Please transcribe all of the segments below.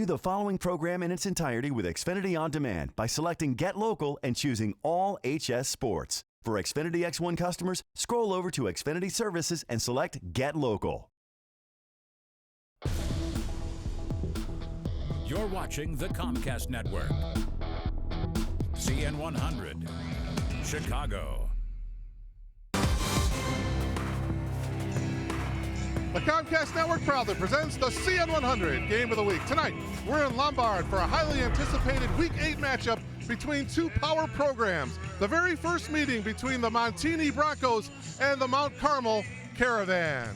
View the following program in its entirety with Xfinity On Demand by selecting Get Local and choosing All HS Sports. For Xfinity X1 customers, scroll over to Xfinity Services and select Get Local. You're watching the Comcast Network. CN100, Chicago. The Comcast Network proudly presents the CN100 Game of the Week. Tonight, we're in Lombard for a highly anticipated Week 8 matchup between two power programs. The very first meeting between the Montini Broncos and the Mount Carmel Caravan.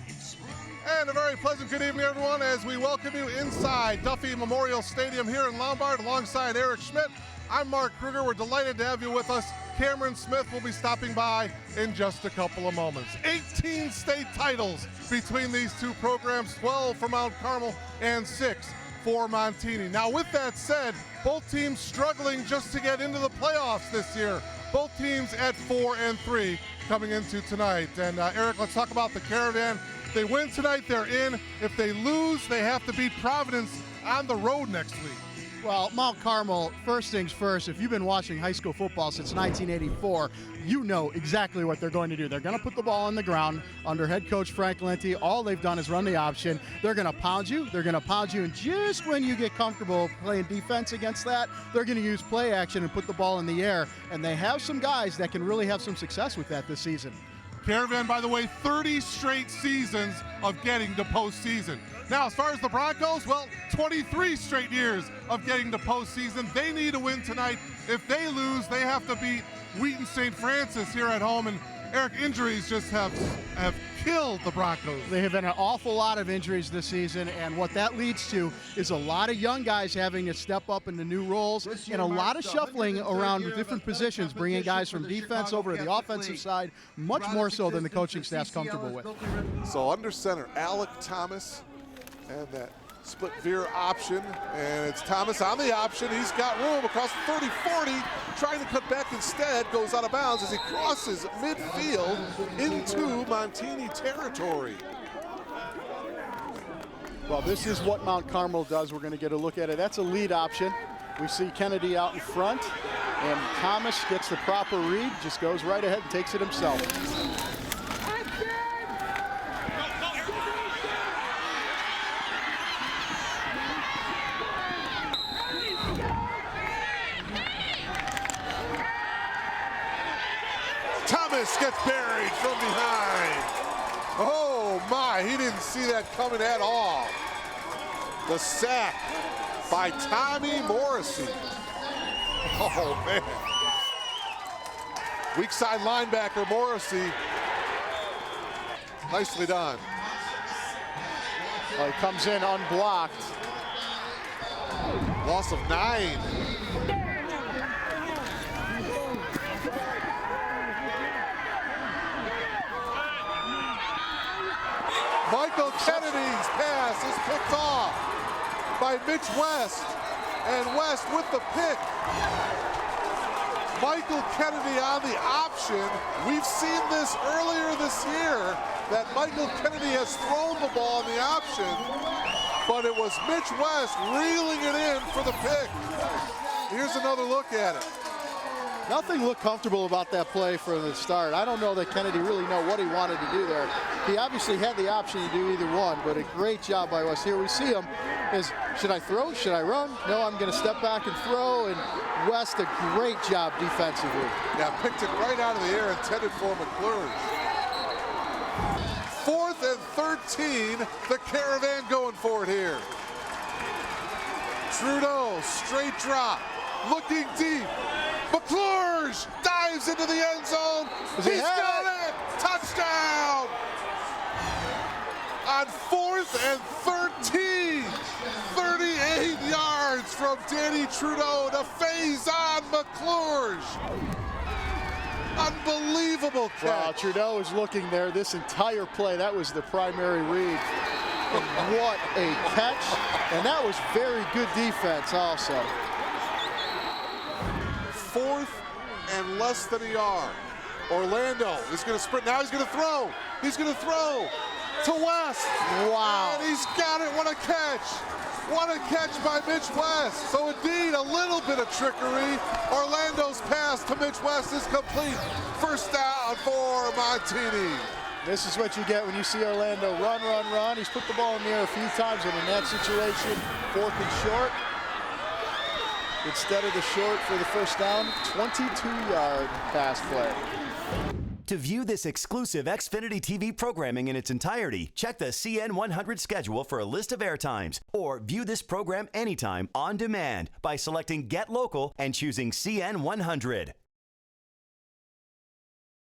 And a very pleasant good evening, everyone, as we welcome you inside Duffy Memorial Stadium here in Lombard alongside Eric Schmidt. I'm Mark Kruger. We're delighted to have you with us. Cameron Smith will be stopping by in just a couple of moments. 18 state titles between these two programs, 12 for Mount Carmel and 6 for Montini. Now, with that said, both teams struggling just to get into the playoffs this year. Both teams at 4-3 coming into tonight. And Eric, let's talk about the Caravan. If they win tonight, they're in. If they lose, they have to beat Providence on the road next week. Well, Mount Carmel, first things first, if you've been watching high school football since 1984, you know exactly what they're going to do. They're going to put the ball on the ground under head coach Frank Lenti. All they've done is run the option. They're going to pound you. They're going to pound you, and just when you get comfortable playing defense against that, they're going to use play action and put the ball in the air. And they have some guys that can really have some success with that this season. Caravan, by the way, 30 straight seasons of getting to postseason. Now, as far as the Broncos, well, 23 straight years of getting to postseason. They need to win tonight. If they lose, they have to beat Wheaton St. Francis here at home. And Eric, injuries just have killed the Broncos. They have been an awful lot of injuries this season, and what that leads to is a lot of young guys having to step up into new roles and a lot of shuffling around different positions, bringing guys from defense over to the offensive side, much more so than the coaching staff's comfortable with. So under center, Alec Thomas, and that split veer option, and it's Thomas on the option. He's got room across the 30-40, trying to cut back instead, goes out of bounds as he crosses midfield into Montini territory. Well, this is what Mount Carmel does. We're going to get a look at it. That's a lead option. We see Kennedy out in front, and Thomas gets the proper read, just goes right ahead and takes it himself. Thomas gets buried from behind. Oh my, he didn't see that coming at all. The sack by Tommy Morrissey. Oh man. Weak side linebacker Morrissey. Nicely done. Well, he comes in unblocked. Loss of 9. Michael Kennedy's pass is picked off by Mitch West, and West with the pick. Michael Kennedy on the option. We've seen this earlier this year, that Michael Kennedy has thrown the ball on the option, but it was Mitch West reeling it in for the pick. Here's another look at it. Nothing looked comfortable about that play from the start. I don't know that Kennedy really know what he wanted to do there. He obviously had the option to do either one, but a great job by West. Here we see him is, should I throw? Should I run? No, I'm going to step back and throw, and West, a great job defensively. Yeah, picked it right out of the air, intended for McClure. 4th and 13, the Caravan going for it here. Trudeau, straight drop, looking deep. McClure dives into the end zone. He's got it! Touchdown! On 4th and 13, 38 yards from Danny Trudeau to phase on McClure. Unbelievable catch. Wow, Trudeau is looking there this entire play. That was the primary read. And what a catch. And that was very good defense also. 4th and less than a yard. Orlando is going to sprint. Now he's going to throw. He's going to throw to West. Wow. And he's got it. What a catch. What a catch by Mitch West. So indeed, a little bit of trickery. Orlando's pass to Mitch West is complete. First down for Montini. This is what you get when you see Orlando run, run, run. He's put the ball in the air a few times, and in that situation, 4th and short. Instead of the short for the first down, 22-yard pass play. To view this exclusive Xfinity TV programming in its entirety, check the CN100 schedule for a list of airtimes, or view this program anytime on demand by selecting Get Local and choosing CN100.